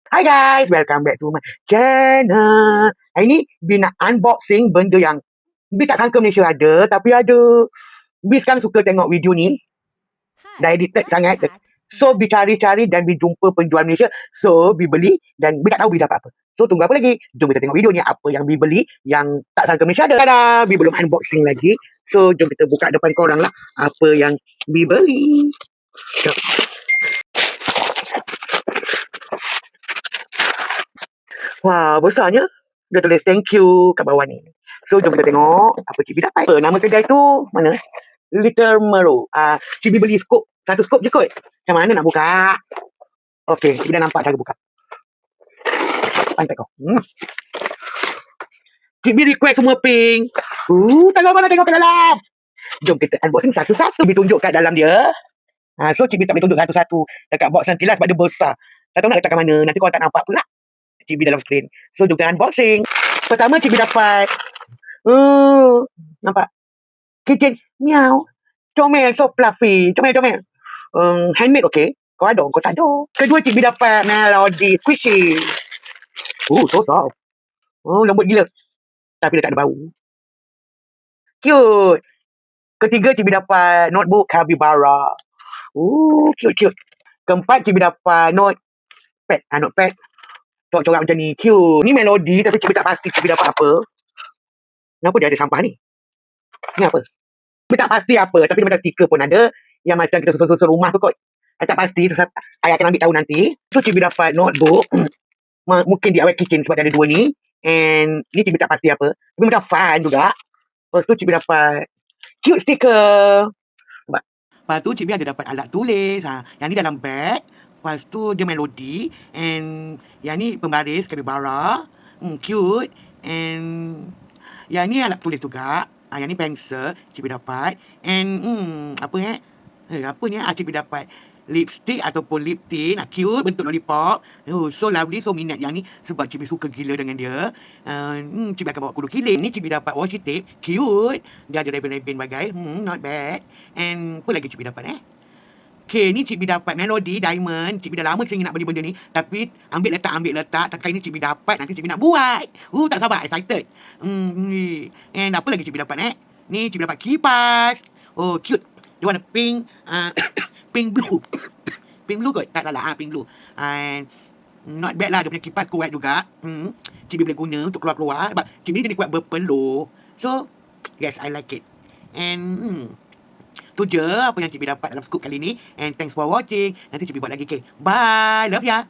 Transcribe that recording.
Hi guys, welcome back to my channel. Hari ni Bi nak unboxing benda yang Bi tak sangka Malaysia ada, tapi ada. Bi sekarang suka tengok video ni, dah edited sangat. So Bi cari-cari dan Bi jumpa penjual Malaysia. So Bi beli dan Bi tak tahu Bi dapat apa. So tunggu apa lagi? Jom kita tengok video ni apa yang Bi beli yang tak sangka Malaysia ada. Tada! Bi belum unboxing lagi. So jom kita buka depan korang lah apa yang Bi beli. Jom. Wah, besarnya. Dia tulis thank you kat bawah ni. So, jom kita tengok apa Cik B dapat. Nama kedai tu mana? Little Mero. Cik B beli skop. Satu skop je kot. Macam mana nak buka? Okey, Cik B dah nampak cara buka. Pantat kau. Cik B request semua pink. Tak tahu mana tengok ke dalam. Jom kita unboxing satu-satu. B tunjuk kat dalam dia. So, Cik B tak boleh tunjuk satu-satu dekat box nanti lah sebab dia besar. Tak tahu nak letak kat mana. Nanti korang tak nampak pula Cik B dalam skrin. So, jom kita unboxing. Pertama, Cik B dapat nampak? Kitchen meow. Comel so fluffy. Comel. Handmade okey. Kau ada, kau tak ada. Kedua, Cik B dapat Melody Squishy. So soft. Lembut gila. Tapi dia tak ada bau. Cute. Ketiga, Cik B dapat notebook Capybara. Cute. Keempat, Cik B dapat notepad. Notepad. Corak-corak macam ni. Cute. Ni Melody tapi Cik B tak pasti Cik B dapat apa. Kenapa dia ada sampah ni? Ni apa? Cik B tak pasti apa. Tapi dia macam stiker pun ada. Yang macam kita susun-susun rumah tu kot. Saya tak pasti. Saya akan ambil tahu nanti. So Cik B dapat notebook. Mungkin DIY kitchen sebab ada dua ni. And ni Cik B tak pasti apa. Tapi macam fun juga. Lepas tu Cik B dapat cute stiker. Lepas tu Cik B ada dapat alat tulis. Yang ni dalam bag. Lepas tu dia Melody. And yang ni pembaris Capybara. Cute. And yang ni alat tulis juga. Yang ni pensel Cik B dapat. And apa ni Cik B dapat lipstick ataupun lip tint. Cute bentuk lollipop. So lovely. So minat yang ni sebab Cik B suka gila dengan dia. Cik B akan bawa kudu kiling. Ni Cik B dapat washi tape. Cute. Dia ada ribbon-ribbon bagai. Not bad. And apa lagi Cik B dapat Okay, ni Cik B dapat Melody Diamond. Cik B dah lama teringin nak beli benda ni. Tapi ambil letak. Tak kali ni Cik B dapat. Nanti Cik B nak buat. Tak sabar. Excited. And apa lagi Cik B dapat Ni Cik B dapat kipas. Cute. Dia warna pink. Pink blue. Pink blue kot? Tak salah. Pink blue. And not bad lah. Dia punya kipas kuat juga. Cik B boleh guna untuk keluar-keluar. Sebab Cik B ni dia kuat berpeluh. So, yes, I like it. And tu je apa yang Cik B dapat dalam scoop kali ni. And thanks for watching. Nanti Cik B buat lagi. Okay. Bye. Love ya.